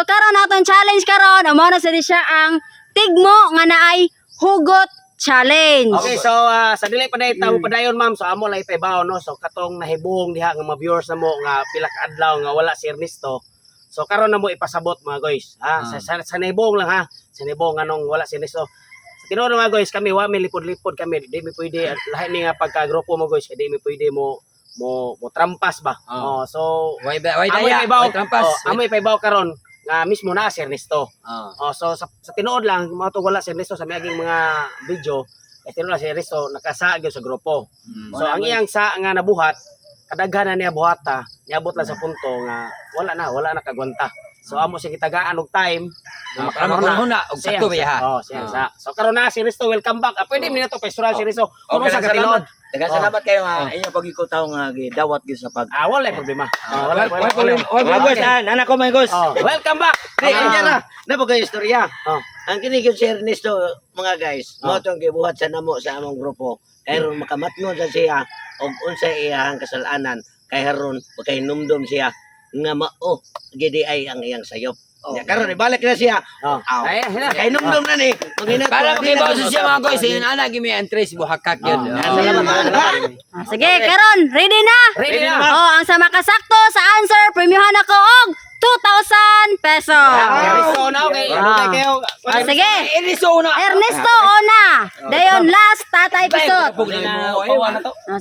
So karon naton challenge karon amo na siya ang tigmo nga naay hugot challenge. Okay, so sa dili pa day tamo padayon ma'am, so amo lay paybaw no. So katong nahibong diha nga mga viewers namo nga pila ka adlaw nga wala si Ernesto. So karon namo ipasabot mga guys. Sa nahibong lang ha. Sa nahibong anong wala si Ernesto. Sa tinuod mga guys, kami wa mi lipod-lipod kami. Di mi pwede lahi mi nga pagka-grupo mo guys, di mi pwede mo trampas ba. So Way daya, way trampas. Amo ipaybaw karon nga mismo na si Ernesto. So sa tinuod lang mo to wala si Ernesto sa miaging mga video, tinuod lang si Ernesto nakasa gyud sa grupo. So ang iyang sa nga nabuhat, kadaghanan niya buhata, niabot lang sa punto nga wala na kagwanta. So amo siya gitagaan og time. Huna og sakto ba ha? Siya. So karon na si Ernesto, welcome back. Pwede mi na to pwesturan si Ernesto. Kuno sa katinuod. Salamat kayo nga inyo pag-ikutaw nga gidawat gyud sa pag. Wala problema. Anak ko may gos. Welcome back. Na pag istorya. Ang kinigod si Ernesto mga guys, mo tong gibuhat sa namo sa among grupo. Kay ron makamatngon sa siya og unsay iyang kasalanan kay haron pagkainumdum siya nga mao gidi ay ang iyang sayop. Karon ibalik na siya. Kay numdum na ni. Para makibaw sa siya mga guys, yun ana gimi ang trace buhakak yun. Sige, karon ready na? Ready na. Ang sa makasakto sa answer, premiuhan ako og 2,000 pesos. Ernesto na okay. Kayo. Sige. Ernesto una. Dayon last tatay pisot.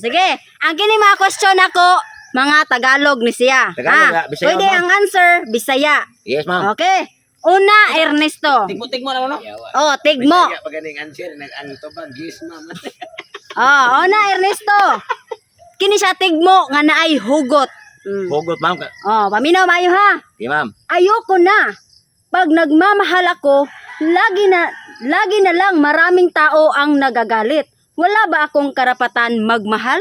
Sige. Ang kini mga question ako, mga Tagalog ni siya. Bisaya, Pwede ma'am. ang answer Bisaya. Yes ma'am. Okay. Una, Ernesto. Tigmo na no. Tigmo. Paganing answer nag-ang tubag gis ma'am. Una, Ernesto. Kini siya tigmo nga naay hugot. Hugot ma'am. Paminaw mayo ha. Di ma'am. Ayoko na. Pag nagmamahal ako, lagi na lang maraming tao ang nagagalit. Wala ba akong karapatan magmahal?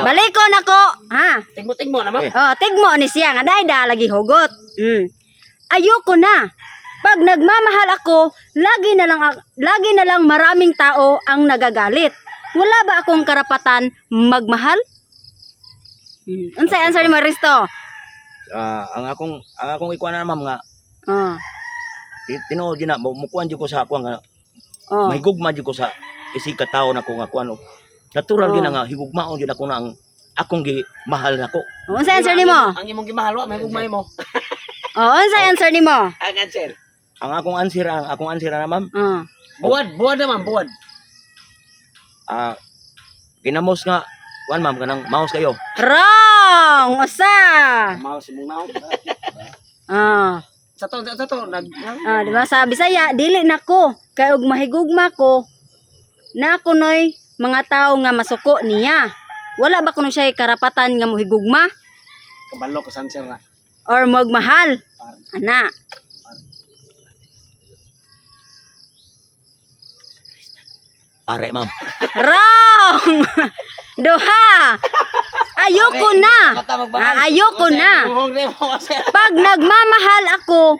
Balikon ako, ha? Tigmo na ma'am. Tigmo ni siya nga dahil lagi hugot. Ayoko na. Pag nagmamahal ako, lagi na lang maraming tao ang nagagalit. Wala ba akong karapatan magmahal? Unsay answer ni Maristo? Ang akong ikuan na ma'am nga tinuod gyud na mukuan gyud ko sa ako nga may gugma gyud ko sa isig ka tawo nako nga kuan natural gyud nga higugmaon gyud ako na ang akong gimahal nako. Unsay answer nimo? Ang imong gimahal wa may gugmay mo. Unsay answer nimo? Ang answer. Ang akong answer na ma'am. Buwad na ma'am, buwad. Ginamos nga kuan ma'am kanang mouse kayo. Wrong! Usa! Mouse mong naon. Sa to Diba sa Bisaya, dili na ko. Kay og mahigugma ko, na kunoy mga tao nga masuko niya. Wala ba kuno siya karapatan nga mohigugma? kabalo ko sa answer na. Or magmahal? Ana. Pare ma'am. Wrong! Duha! Ayoko na! Ayoko na! Pag nagmamahal ako,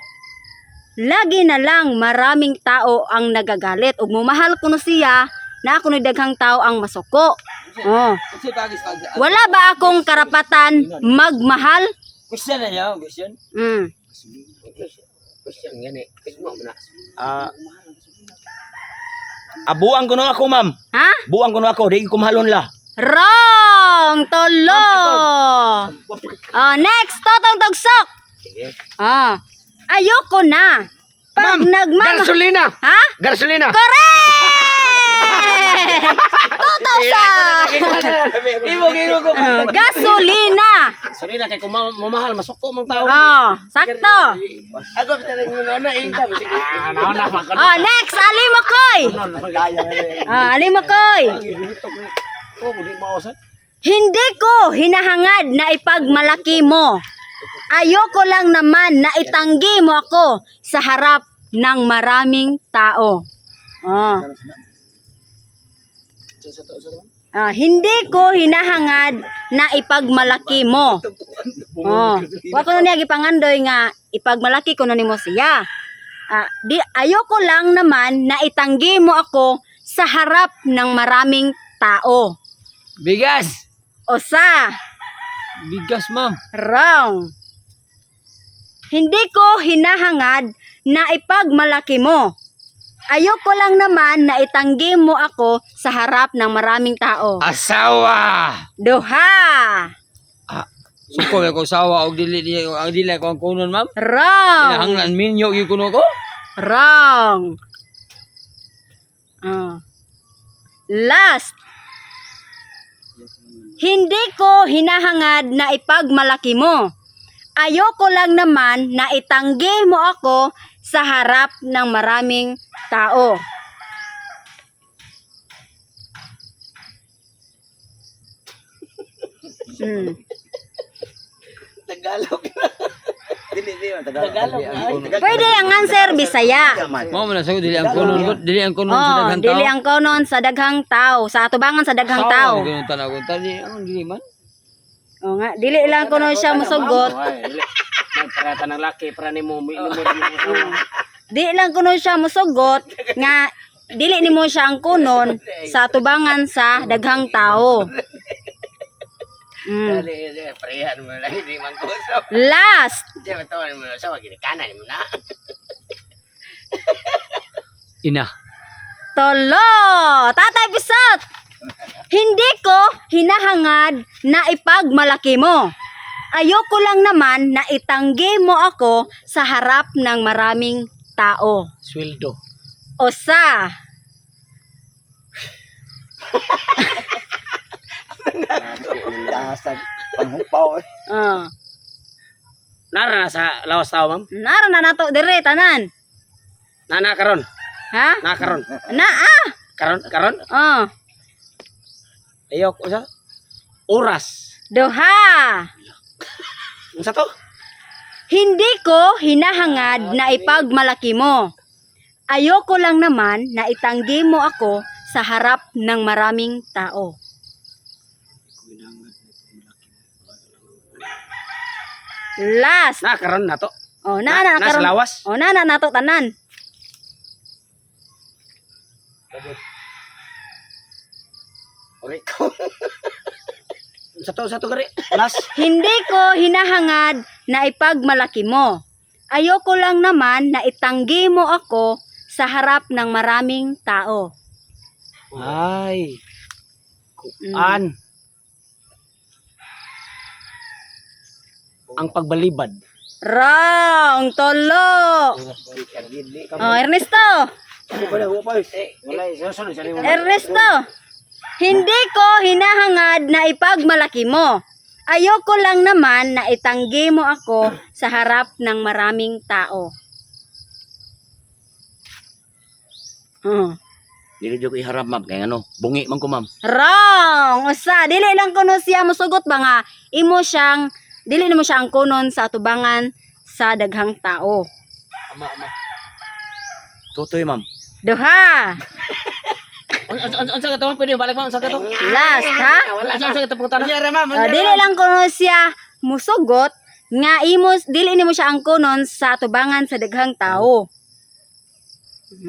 lagi na lang maraming tao ang nagagalit. Ug mamahal ko no siya, na ako no daghang tao ang masuko. Wala ba akong karapatan magmahal? Question na yun, question. Question gani. Tigmo mo na. Buang ko na ako ma'am. Ha? Buang ko na ako, di ko mahalon la. Wrong! Tolo! Next, Totong Tugsok. Ayoko na. Pag Gasolina. Ha? Gasolina. Correct! 2,000! Gasolina! Gasolina kay kung mamahal masukto mong tao. Sakto. Ako talaga na ingam. Next, Alimokoy. Alimokoy. Hindi ko hinahangad na ipagmalaki mo. Ayoko lang naman na itanggi mo ako sa harap ng maraming tao. Hindi ko hinahangad na ipagmalaki mo. Wa ko na niya gipangandoy nga ipagmalaki ko na nimo siya. Ayoko lang naman na itanggi mo ako sa harap ng maraming tao. Bigas. Usa. Bigas, ma'am. Wrong. Hindi ko hinahangad na ipagmalaki mo. Ayoko lang naman na itanggi mo ako sa harap ng maraming tao. Asawa! Duha. Suko ko sawa og dili ko ang kunon ma'am. Wrong. Hinahanglan minyo yung kuno ko. Wrong. Last. Hindi ko hinahangad na ipagmalaki mo. Ayoko lang naman na itanggi mo ako sa harap ng maraming tao. Tagalog. Dili Tagalog. Pwede ang answer Bisaya. Mao man sa dili ang kunon ko, dili ang kunon sa Oh, daghang tao. dili ang konon sa daghang tao, sa atubangan sa daghang tao. Kunon tanaw ko tali ang dili man. O nga, dili lang konon siya musugot. Nagparata ng laki para nimo Di lang kuno siya musugot nga dili nimo siya ang kunon sa atubangan sa daghang tao. Parehan mo lang hindi man ko sa. Last. Di ba tawon mo sa wag kanan mo na. Ina. Tolo. Tatay Pisot. Hindi ko hinahangad na ipagmalaki mo. Ayoko lang naman na itanggi mo ako sa harap ng maraming tao. sweldo. Osa. Dasag panghupaw. Nara na sa lawas tao, ma'am. Nara na nato dire tanan. Nana karon. Ha? Na karon. Naa. Karon. Oh. Ayok usa. Oras. Duha. Unsa to? Hindi ko hinahangad na ipagmalaki mo. Ayoko lang naman na itanggi mo ako sa harap ng maraming tao. Last. Na karon na to. Oh, na Nasa karon. lawas. Oh, na nato tanan. Rico. Sa to gari. Last. Hindi ko hinahangad na ipagmalaki mo. Ayoko lang naman na itanggi mo ako sa harap ng maraming tao. Ay. Kuan. Ang pagbalibad. Wrong, tolo. Oh, Ernesto. Ernesto. Hindi ko hinahangad na ipagmalaki mo. Ayoko lang naman na itanggi mo ako sa harap ng maraming tao. Dili jud ko iharap ma'am kay ano, bungi man ko ma'am. Wrong. Usa, dili lang kuno siya musugot ba nga imo siyang dili nimo siya ang kunon sa atubangan sa daghang tao. Ama. Tutoy ma'am. Duha. Unsa ka to? Pwede balik mo unsa ka to? Last, ha? Unsa ka to punta na? Dili lang kuno siya musugot nga imo dili nimo siya ang kunon sa atubangan sa daghang tao.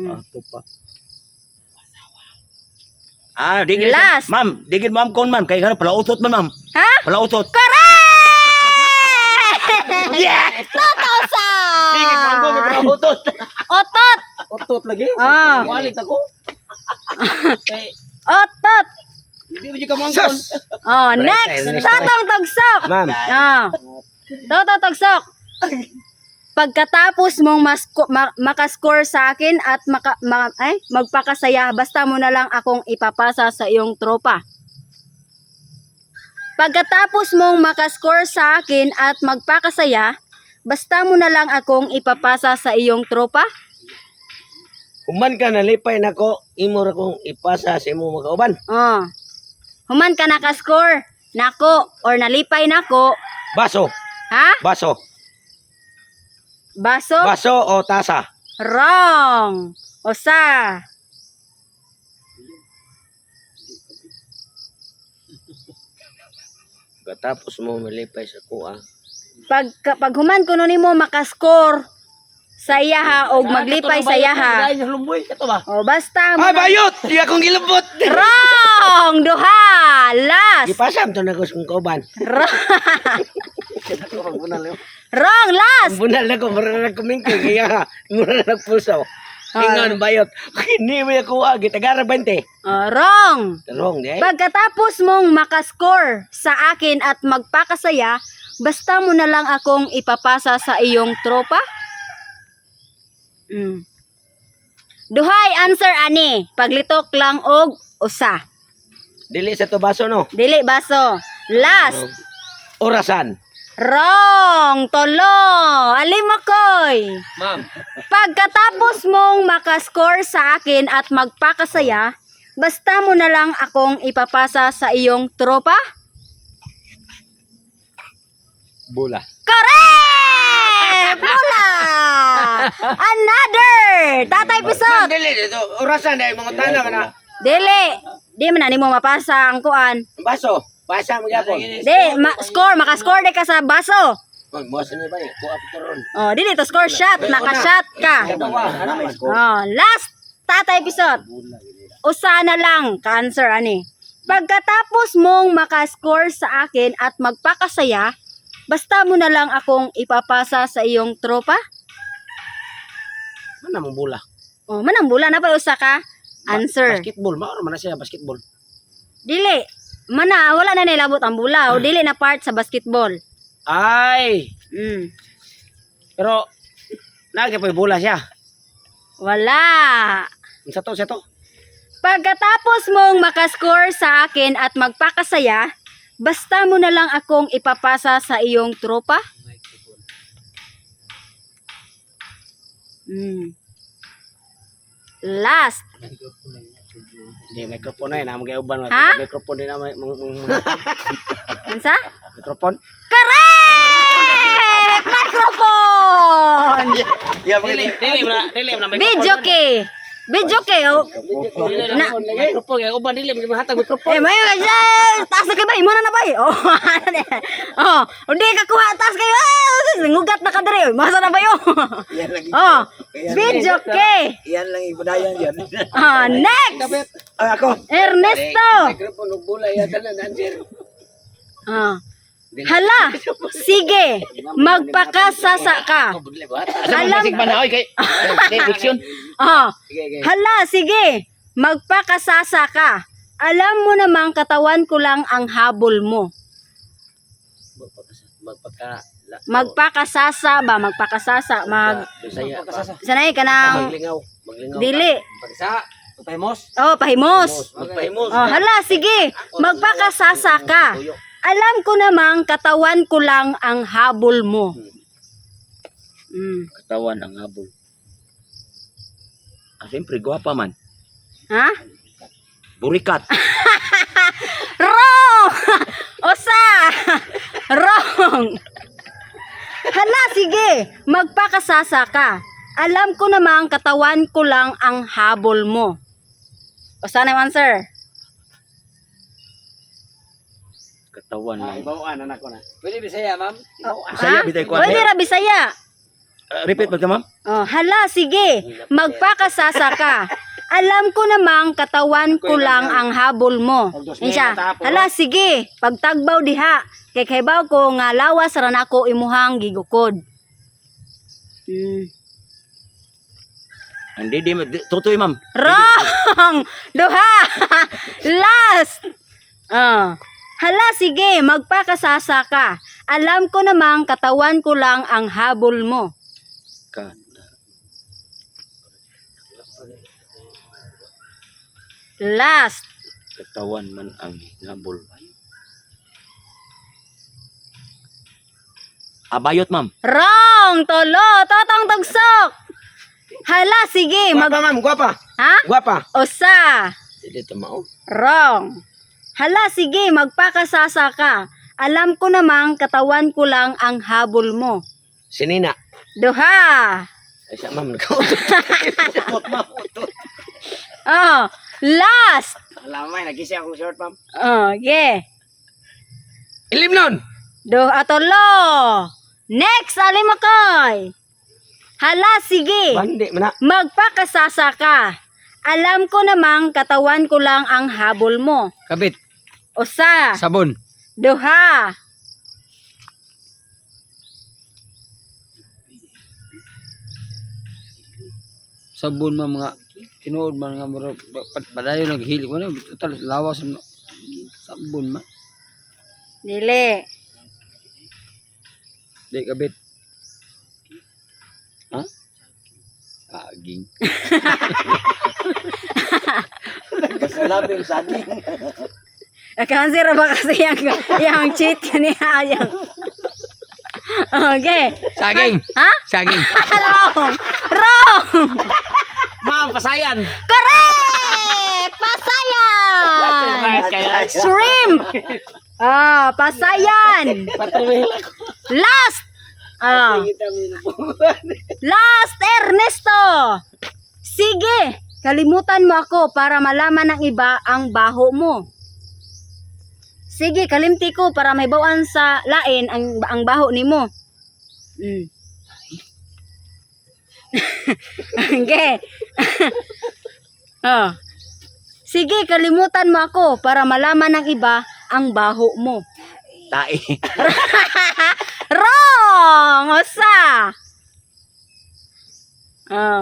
Ato pa. Digid Last. ma'am, digid ma'am kon ma'am kay ano pala utot man ma'am. Ha? Pala utot. Correct! Yes! Totosa! utot. Otot! Otot lagi. Ah. Walit ako. Kay Otot! hindi mo ka mangkon. Oh, next! Totong tugsok! Ma'am. Ah. Totong tugsok! Pagkatapos mong makascore sa akin at magpakasaya, basta mo na lang akong ipapasa sa iyong tropa. Pagkatapos mong makascore sa akin at magpakasaya, basta mo na lang akong ipapasa sa iyong tropa. Human ka nalipay nako, imo ra kong ipasa sa imo mga kauban. Oh. Human ka nakascore nako or nalipay nako. Baso, Ha? baso. Baso? Baso o tasa? Wrong. Osa. Katapos mo malipay sa kuha. Pag human kuno nimo makascore sa iya ha og maglipay sa iya ha. Lumboy kato ba? O basta mo Ay, bayot! Di akong gilabot! Wrong! Wrong! Duha! Last! Gipasam to na ko kung kauban. Wrong! Last! Bunal na ko, mura na kumingkoy, kaya mura na puso. Ingon, bayot. Hindi mo yung kuha, gitagara 20. Wrong! Tarong, di ay. Pagkatapos mong makascore sa akin at magpakasaya, basta mo na lang akong ipapasa sa iyong tropa? Duhay answer ani, paglitok lang og usa. Dili sa to baso, no? Dili baso. Last. Orasan. Wrong! Tolo! Alimakoy! Ma'am. Pagkatapos mong makascore sa akin at magpakasaya, basta mo na lang akong ipapasa sa iyong tropa? Bola. Correct! Mula! Another! Tatay Pisot! Dili, dito. Orasan, dahil mga tanong na. Dili! Di man na mo mapasa ang kuan. Baso. Basa mo yapon. Di, makascore di ka sa baso. Oy, mo sa ni ba? Kuha pa ron. Oh, dili to score shot, naka-shot ka. Oh, last Tatay Pisot. Usa na lang ka-answer ani. Pagkatapos mong makascore sa akin at magpakasaya, basta mo na lang akong ipapasa sa iyong tropa? Mana mo bola? Oh, manang bula na pa usa ka? Answer. Basketball, maoro man na siya basketball. Dili. Mana, wala na nilabot ang bula. O dili na part sa basketball. Ay, Pero, nagay pa bola siya. wala. Sa to. Pagkatapos mong makascore sa akin at magpakasaya, basta mo na lang akong ipapasa sa iyong tropa? Last. Di microphone na yun, namang kayo uban. Ha? Microphone din naman. Ansa? Microphone? Correct! Microphone! Dili mo na Video key. Video key. Oh. Microphone, kaya uban dili mo hatag microphone. May siya. Taas na kayo ba? Imo na ba? Oh, hindi ka kuha. Taas kayo. Ngugat na ka dere. Masa na ba yun? Oh, video key. Yan lang ipudayan yan. Next. Ako. Ernesto. Microphone ug bola yan tanan answer. Hala, sige, magpakasasa ka. Alam, Diction. hala, sige, magpakasasa ka. Alam mo namang katawan ko lang ang habol mo. Magpakasasa ba? Magpakasasa. Sanay ka ng Maglingaw. dili. Pagsa, pahimos. Oh, pahimos. Magpahimos. Oh, hala, sige, magpakasasa ka. Alam ko namang katawan ko lang ang habol mo. Katawan ang habol. Siyempre, gwapa man. Ha? Burikat. Wrong! Osa! Wrong! Hala, sige, magpakasasa ka. Alam ko namang katawan ko lang ang habol mo. Osa na yung answer? Katawan lang. Bawaan, anak ko na. Pwede Bisaya, ma'am? Ha? Bisaya, bitay ko. Pwede ra Bisaya. Repeat ba ma'am? Oh, hala, sige, magpakasasa ka. Alam ko namang katawan ko lang ang habol mo. Insya, hala, sige, pagtagbaw diha. Kay kaybaw ko nga lawas ra nako imuhang gigukod. Hindi, tutoy ma'am. Wrong! Duha! Last! Hala, sige, magpakasasa ka. Alam ko namang katawan ko lang ang habol mo. Last. Katawan man ang habol. Abayot ma'am. Wrong! Tolo! Totong tugsok! Hala, sige, Guwapa, ma'am. Guwapa. Ha? Guwapa. Osa! Dito mao. Wrong. Hala, sige, magpakasasa ka. Alam ko namang katawan ko lang ang habol mo. Sinina. Duha. Ay siya, ma'am. Nakautot. Oh, last. Alam mo, nagkisi akong short, ma'am. Oh, yeah. Ilimnon. Duha tolo. Next, Alimakoy. Hala, sige. Bandi, mana. Magpakasasa ka. Alam ko namang katawan ko lang ang habol mo. Kabit. Usa, Sabon. duha, Sabon mga tinuod man nga mura padayon naghili ko na total lawas na sabon man. dili. Di kabit. Ha? Saging. Labing saging. Cancer ba kasi yung cheat kaniya yung. Okay. Saging. Ha? Saging. Wrong! Wrong! Ma'am, pasayan. Correct! Pasayan! Shrimp! Pasayan! Last! Last, Ernesto! Sige, kalimutan mo ako para malaman ng iba ang baho mo. Sige, kalimti ko para may bawaan sa lain ang baho nimo. Mm. Okay. Sige, kalimutan mo ako para malaman ng iba ang baho mo. Tai. Wrong! Usa!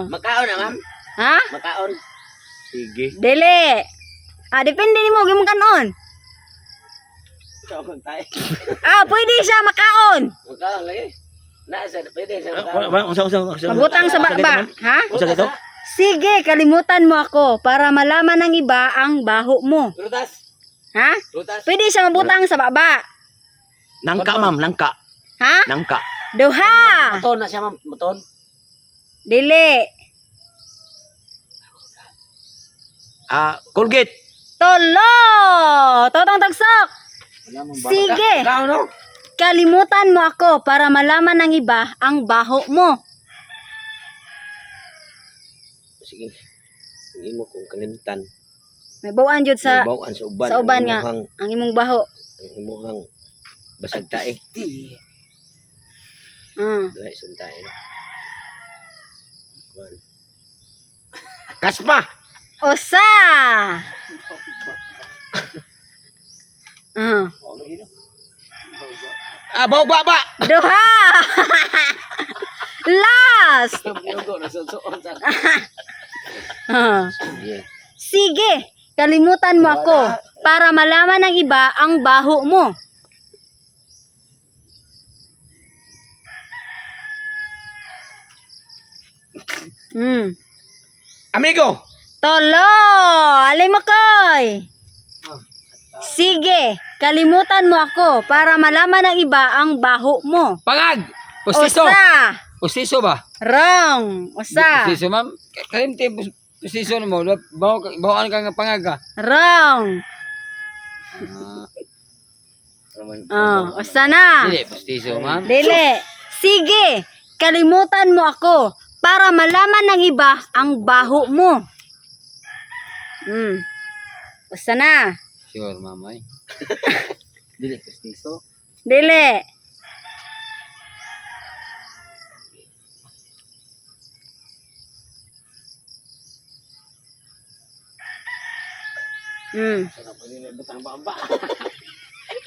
Makaon na, ma'am. Ha? Makaon. Sige. Dili. Depende nimo gimong kanon. Makaon tai. Pwede siya makaon. Makaon lagi. Nasa pwede sa Mabutang sa baba. Ha? Usa dito? Sige, kalimutan mo ako para malaman ng iba ang baho mo. Prutas. Ha? Prutas. Pwede siya mabutang sa baba. Nangka, ma'am, nangka. Ha? Nangka. Duha. Muton na siya, ma'am. Muton. Dili. Colgate. Tolo. Totong tagsok. Sige. Ikaw, no? Kalimutan mo ako para malaman ng iba ang baho mo. Sige. Hindi mo kung kalimutan. May bawaan jud sa Bawaan sa uban. sa uban nga ang imong baho. Ang imuhang basag tae. Dahil sa tae. Kaspa! Usa. Bawa baba! Duha. Last. Sige, kalimutan mo ako para malaman ng iba ang baho mo. Amigo! Tolo, alimakoy. Sige, kalimutan mo ako para malaman ng iba ang baho mo. Pangag. Pustiso. Usa. Pustiso ba? Wrong. Usa. Pustiso ma'am. Kalimti pustiso na mo. Bawaan ka nga pangag ka. Wrong. Usa na. Dili pustiso ma'am. Dili. Sige, kalimutan mo ako para malaman ng iba ang baho mo. Usa na. Sure ma'am ay. Dili pustiso. Dili.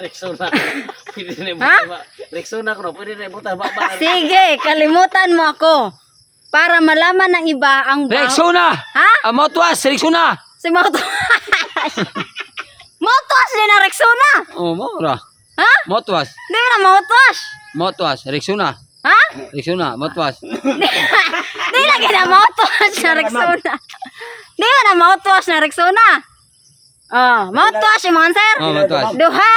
Rexona. Pwede na Ha? ibutang Rexona ko, pwede na ibutang baba. Sige, kalimutan mo ako para malaman ng iba ang baho. Rexona. Ha? Motwas, Rexona. Si Motwas. Motwas din na Rexona. Oh, mora. Ha? Motwas. Di na Motwas. Motwas, Rexona. Ha? Rexona, motwas. Di lagi na Motwas na Rexona. Di ba na Motwas na Rexona? Mouthwash yung mga sir. Motwas. Duha.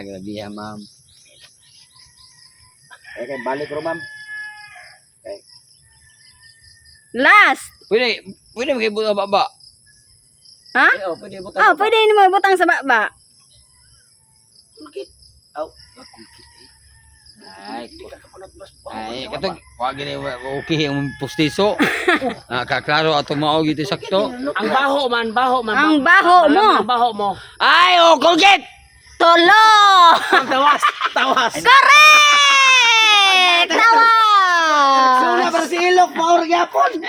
Grabe ha, ma'am. Okay, balik ro, ma'am. Last. Pwede mag-ibot ang baba. Ha? Pwede ibutang. Pwede ni mo ibutang sa baba. Ay, katog, wag gini okay ang pustiso. Nakaklaro ato mao gito sakto. Ang baho man, baho man. Ang baho mo. Ang baho mo. Ay, Colgate. Tolo. Ang tawas, tawas. Correct! Tawa! Wala para si Ilok, maor gyapon.